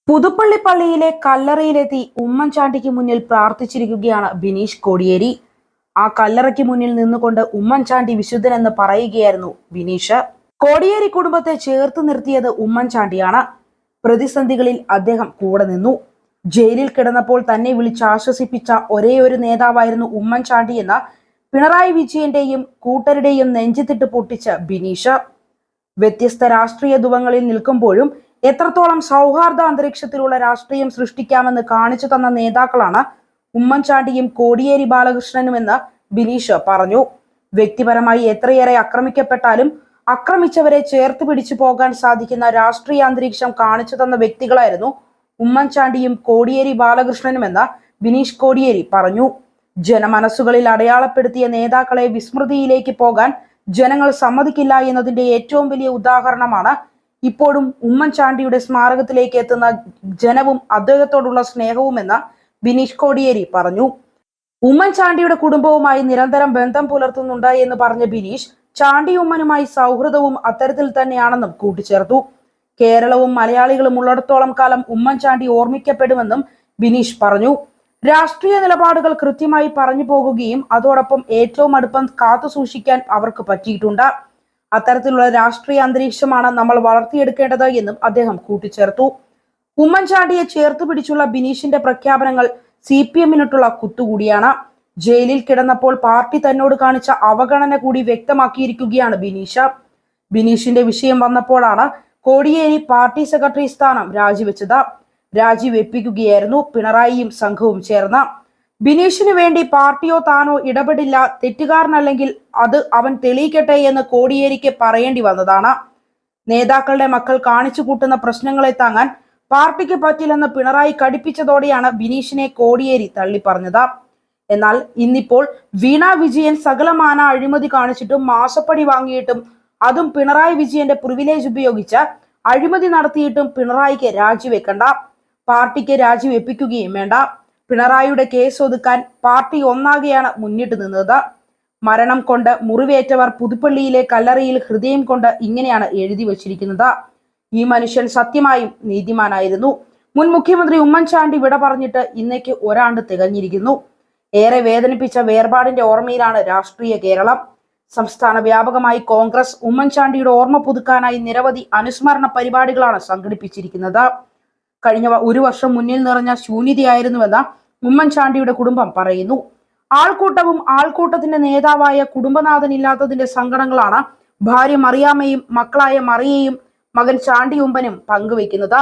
പുതുപ്പള്ളി പള്ളിയിലെ കല്ലറയിലെത്തി ഉമ്മൻചാണ്ടിക്ക് മുന്നിൽ പ്രാർത്ഥിച്ചിരിക്കുകയാണ് ബിനീഷ് കോടിയേരി. ആ കല്ലറയ്ക്ക് മുന്നിൽ നിന്നുകൊണ്ട് ഉമ്മൻചാണ്ടി വിശുദ്ധനെന്ന് പറയുകയായിരുന്നു ബിനീഷ്. കോടിയേരി കുടുംബത്തെ ചേർത്ത് നിർത്തിയത് ഉമ്മൻചാണ്ടിയാണ്. പ്രതിസന്ധികളിൽ അദ്ദേഹം കൂടെ നിന്നു. ജയിലിൽ കിടന്നപ്പോൾ തന്നെ വിളിച്ചാശ്വസിപ്പിച്ച ഒരേയൊരു നേതാവായിരുന്നു ഉമ്മൻചാണ്ടി എന്ന പിണറായി വിജയന്റെയും കൂട്ടരുടെയും നെഞ്ചിത്തിട്ട് പൊട്ടിച്ച ബിനീഷ്. വ്യത്യസ്ത രാഷ്ട്രീയ ധ്രുവങ്ങളിൽ നിൽക്കുമ്പോഴും എത്രത്തോളം സൗഹാർദ്ദ അന്തരീക്ഷത്തിലുള്ള രാഷ്ട്രീയം സൃഷ്ടിക്കാമെന്ന് കാണിച്ചു തന്ന നേതാക്കളാണ് ഉമ്മൻചാണ്ടിയും കോടിയേരി ബാലകൃഷ്ണനുമെന്ന് ബിനീഷ് പറഞ്ഞു. വ്യക്തിപരമായി എത്രയേറെ ആക്രമിക്കപ്പെട്ടാലും ആക്രമിച്ചവരെ ചേർത്ത് പിടിച്ചു പോകാൻ സാധിക്കുന്ന രാഷ്ട്രീയ അന്തരീക്ഷം കാണിച്ചു തന്ന വ്യക്തികളായിരുന്നു ഉമ്മൻചാണ്ടിയും കോടിയേരി ബാലകൃഷ്ണനുമെന്ന് ബിനീഷ് കോടിയേരി പറഞ്ഞു. ജനമനസ്സുകളിൽ അടയാളപ്പെടുത്തിയ നേതാക്കളെ വിസ്മൃതിയിലേക്ക് പോകാൻ ജനങ്ങൾ സമ്മതിക്കില്ല എന്നതിന്റെ ഏറ്റവും വലിയ ഉദാഹരണമാണ് ഇപ്പോഴും ഉമ്മൻചാണ്ടിയുടെ സ്മാരകത്തിലേക്ക് എത്തുന്ന ജനവും അദ്ദേഹത്തോടുള്ള സ്നേഹവുമെന്ന് ബിനീഷ് കോടിയേരി പറഞ്ഞു. ഉമ്മൻചാണ്ടിയുടെ കുടുംബവുമായി നിരന്തരം ബന്ധം പുലർത്തുന്നുണ്ട് എന്ന് പറഞ്ഞ ബിനീഷ് ചാണ്ടി ഉമ്മനുമായി സൗഹൃദവും അത്തരത്തിൽ തന്നെയാണെന്നും കൂട്ടിച്ചേർത്തു. കേരളവും മലയാളികളും ഉള്ളിടത്തോളം കാലം ഉമ്മൻചാണ്ടി ഓർമ്മിക്കപ്പെടുമെന്നും ബിനീഷ് പറഞ്ഞു. രാഷ്ട്രീയ നിലപാടുകൾ കൃത്യമായി പറഞ്ഞു പോകുകയും അതോടൊപ്പം ഏറ്റവും അടുപ്പം കാത്തു സൂക്ഷിക്കാൻ അവർക്ക് പറ്റിയിട്ടുണ്ട്. അത്തരത്തിലുള്ള രാഷ്ട്രീയ അന്തരീക്ഷമാണ് നമ്മൾ വളർത്തിയെടുക്കേണ്ടത് എന്നും അദ്ദേഹം കൂട്ടിച്ചേർത്തു. ഉമ്മൻചാണ്ടിയെ ചേർത്ത് പിടിച്ചുള്ള ബിനീഷിന്റെ പ്രഖ്യാപനങ്ങൾ CPM-നിട്ടുള്ള കുത്തുകൂടിയാണ്. ജയിലിൽ കിടന്നപ്പോൾ പാർട്ടി തന്നോട് കാണിച്ച അവഗണന കൂടി വ്യക്തമാക്കിയിരിക്കുകയാണ് ബിനീഷ്. ബിനീഷിന്റെ വിഷയം വന്നപ്പോഴാണ് കോടിയേരി പാർട്ടി സെക്രട്ടറി സ്ഥാനം രാജിവെച്ചത്. രാജിവെപ്പിക്കുകയായിരുന്നു പിണറായിയും സംഘവും ചേർന്ന്. ബിനീഷിന് വേണ്ടി പാർട്ടിയോ താനോ ഇടപെടില്ല, തെറ്റുകാരനല്ലെങ്കിൽ അത് അവൻ തെളിയിക്കട്ടെ എന്ന് കോടിയേരിക്ക് പറയേണ്ടി വന്നതാണ്. നേതാക്കളുടെ മക്കൾ കാണിച്ചു കൂട്ടുന്ന പ്രശ്നങ്ങളെ താങ്ങാൻ പാർട്ടിക്ക് പറ്റില്ലെന്ന് പിണറായി കടുപ്പിച്ചതോടെയാണ് ബിനീഷിനെ കോടിയേരി തള്ളിപ്പറഞ്ഞത്. എന്നാൽ ഇന്നിപ്പോൾ വീണ വിജയൻ സകലമാന അഴിമതി കാണിച്ചിട്ടും മാസപ്പടി വാങ്ങിയിട്ടും അതും പിണറായി വിജയന്റെ പ്രിവിലേജ് ഉപയോഗിച്ച് അഴിമതി നടത്തിയിട്ടും പിണറായിക്ക് രാജിവെക്കണ്ട, പാർട്ടിക്ക് രാജിവെപ്പിക്കുകയും വേണ്ട. പിണറായിയുടെ കേസ് ഒതുക്കാൻ പാർട്ടി ഒന്നാകെയാണ് മുന്നിട്ട് നിന്നത്. മരണം കൊണ്ട് മുറിവേറ്റവർ പുതുപ്പള്ളിയിലെ കല്ലറയിൽ ഹൃദയം കൊണ്ട് ഇങ്ങനെയാണ് എഴുതി വച്ചിരിക്കുന്നത്: ഈ മനുഷ്യൻ സത്യമായും നീതിമാനായിരുന്നു. മുൻ മുഖ്യമന്ത്രി ഉമ്മൻചാണ്ടി വിട പറഞ്ഞിട്ട് ഇന്നേക്ക് ഒരാണ്ട് തികഞ്ഞിരിക്കുന്നു. ഏറെ വേദനിപ്പിച്ച വേർപാടിന്റെ ഓർമ്മയിലാണ് രാഷ്ട്രീയ കേരളം. സംസ്ഥാന വ്യാപകമായി കോൺഗ്രസ് ഉമ്മൻചാണ്ടിയുടെ ഓർമ്മ പുതുക്കാനായി നിരവധി അനുസ്മരണ പരിപാടികളാണ് സംഘടിപ്പിച്ചിരിക്കുന്നത്. കഴിഞ്ഞ ഒരു വർഷം മുന്നിൽ നിറഞ്ഞ ശൂന്യതയായിരുന്നുവെന്ന് ഉമ്മൻചാണ്ടിയുടെ കുടുംബം പറയുന്നു. ആൾക്കൂട്ടവും ആൾക്കൂട്ടത്തിന്റെ നേതാവായ കുടുംബനാഥനില്ലാത്തതിന്റെ സങ്കടങ്ങളാണ് ഭാര്യ മറിയാമ്മയും മക്കളായ മറിയയും മകൻ ചാണ്ടി ഉമ്പനും പങ്കുവെക്കുന്നത്.